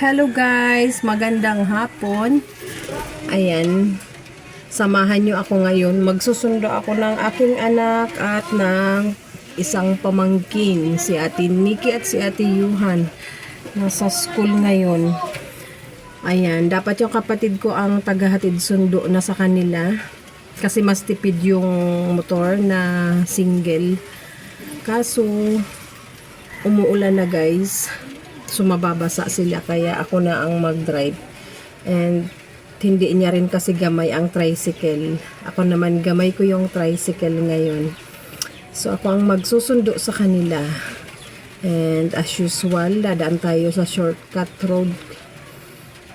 Hello guys, magandang hapon. Ayan, samahan nyo ako ngayon. Magsusundo ako ng aking anak at ng isang pamangkin, si Ate Nikki at si Ate Yuhan. Nasa school ngayon. Ayan, dapat yung kapatid ko ang tagahatid sundo na sa kanila. Kasi mas tipid yung motor na single. Kaso, umuulan na guys. Sumababasa sila kaya ako na ang mag-drive. And hindi niya rin kasi gamay ang tricycle. Ako naman gamay ko yung tricycle ngayon. So ako ang magsusundo sa kanila. And as usual, dadaan tayo sa shortcut road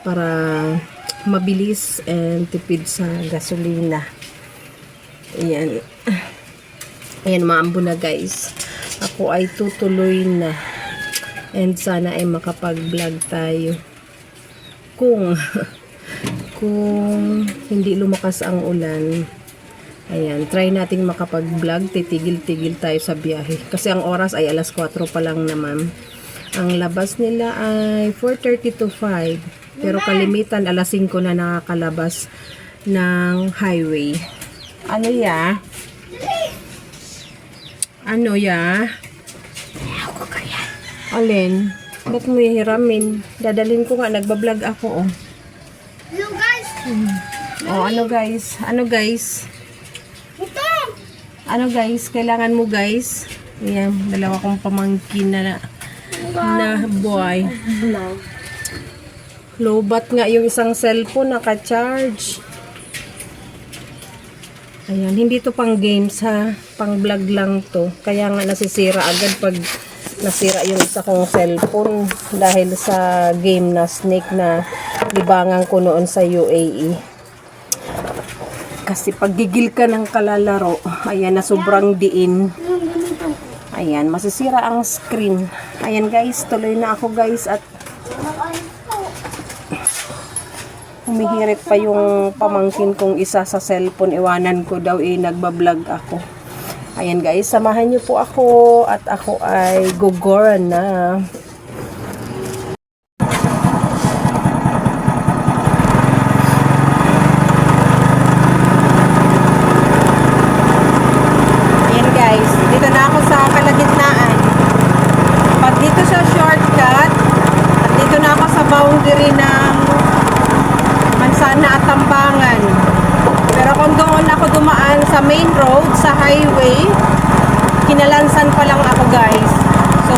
para mabilis and tipid sa gasolina. Ayan. Ayan, maambo na guys. Ako ay tutuloy na. And sana ay makapag-vlog tayo. Kung hindi lumakas ang ulan. Ayan, try nating makapag-vlog. Titigil-tigil tayo sa biyahe. Kasi ang oras ay alas 4 pa lang naman. Ang labas nila ay 4:30 to 5. Pero kalimitan alas 5 na nakakalabas ng highway. Ano ya? Ano ya? Alin? Ba't mo hihiramin? Dadalhin ko nga, nagbablog ako, oh. Hello guys! Oh, ano guys? Ano guys? Ito! Ano guys? Kailangan mo guys? Ayan, dalawa kong pamangkin na boy. Lobat nga yung isang cellphone, naka-charge. Ayan, hindi to pang games ha. Pang vlog lang to. Kaya nga nasisira agad pag nasira yung isa kong cellphone dahil sa game na Snake na libangan ko noon sa UAE. Kasi pag gigil ka ng kalalaro, ayan na sobrang diin. Ayan, masisira ang screen. Ayan guys, tuloy na ako guys at humihirit pa yung pamangkin kong isa sa cellphone. Iwanan ko daw nagbablog ako. Ayan guys, samahan niyo po ako at ako ay gogora na. Ayan guys, dito na ako sa kalagitnaan. Pag dito sa shortcut, at dito na ako sa boundary ng Mansana at Tambangan. Pero kung doon ako dumaan sa main road, sa highway, kinalansan pa lang ako guys. So,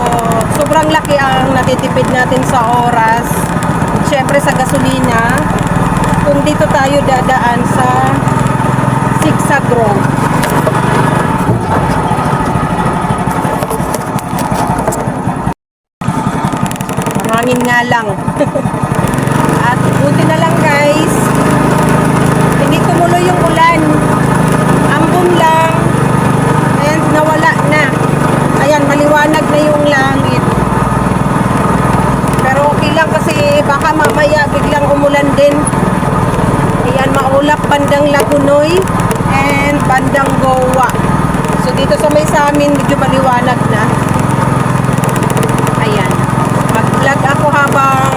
sobrang laki ang natitipid natin sa oras. Siyempre sa gasolina. Kung dito tayo dadaan sa zigzag road. Hangin nga lang. At buti na lang guys, hindi tumuloy yung ulan. Ambon lang. And nawala na. Ayan, maliwanag na yung langit. Pero okay lang kasi baka mamaya biglang umulan din. Ayan, maulap bandang Lagunoy and bandang Goa. So dito sa may sa amin medyo maliwanag na. Ayan. Mag-vlog ako habang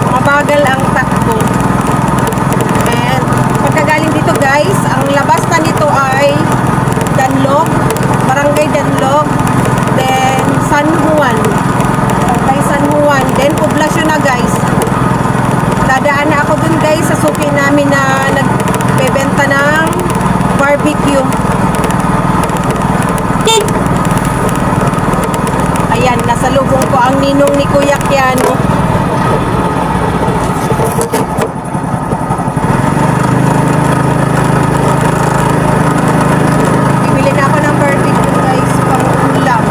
mabagal ang takbo. And pagkagaling dito guys, ang labas na nito ay Danlog, Barangay Danlog, then San Juan. Barangay San Juan, then poblasyon na guys. Dadaan na ako dun guys sa suki namin na nagbebenta ng barbecue. Ayan, nasa lubong ko ang ninong ni Kuya Kiano. Bibili na ako ng barbecue guys, pang ulam.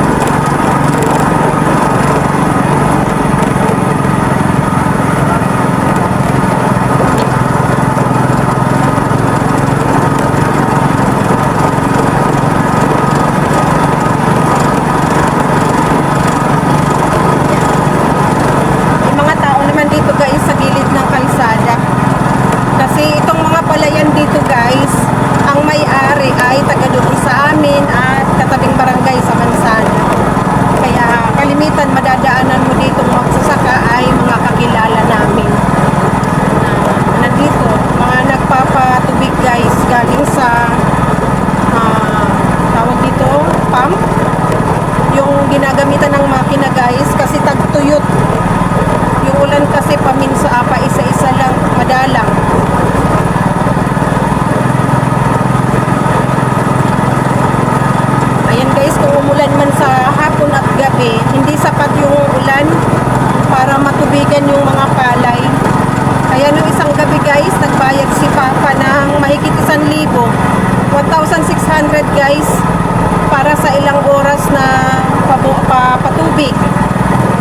tubigan yung mga palay. Kaya nung isang gabi guys, nagbayad si Papa ng mahigit 1,000. 1,600 guys para sa ilang oras na patubig.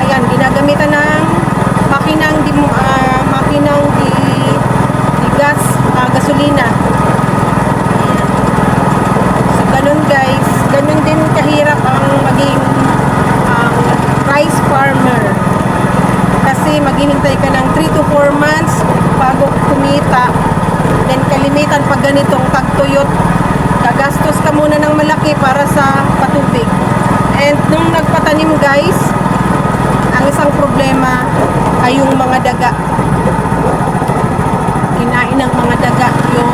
Ayan, ginagamitan ng makinang di gas, gasolina. Ayan. So ganun guys, ganun din kahirap ang maging rice farmer. Kasi maghihintay ka ng 3 to 4 months bago kumita. Then kalimitan pag ganitong tagtuyot, gagastos ka muna ng malaki para sa patubig. And nung nagpatanim guys, ang isang problema ay yung mga daga. Kinain ng mga daga yung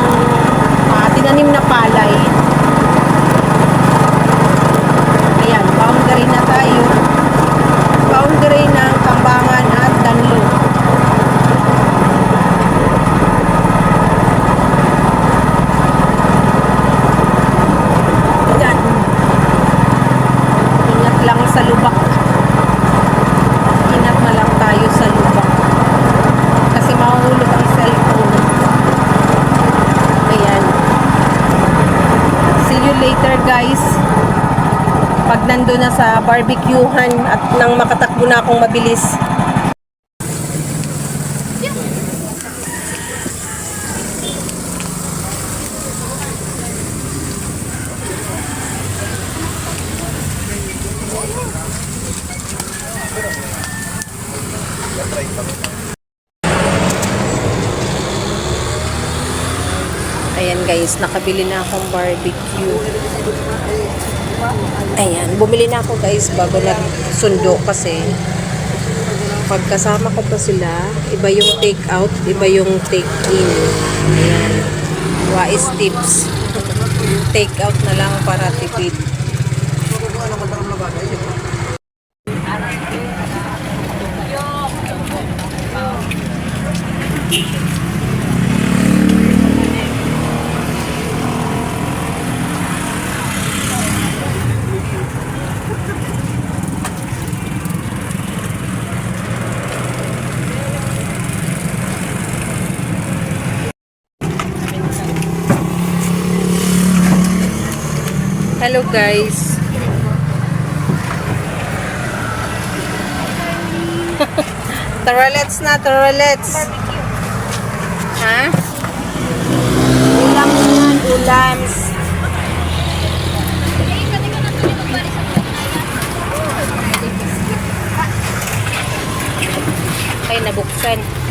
tinanim na palay. Ayan, boundary na tayo. Boundary ng Kambangan at Danlo. Ayan. Ingat lang sa lubak. Ingat na lang tayo sa lubak. Kasi mahuhulog ang cellphone. Ayan. See you later guys. Pag nando na sa barbecuehan at nang makatakbo na akong mabilis. Ayan guys, nakabili na akong barbecue. Ayan, bumili na ako guys bago nagsundo kasi pagkasama ko pa sila, iba yung take out, iba yung take in. Ayan, wais tips. Take out na lang para tipid. Hello guys. Taralets na, taralets. Ha? Ulam yan, ulams. Ay, nabuksan.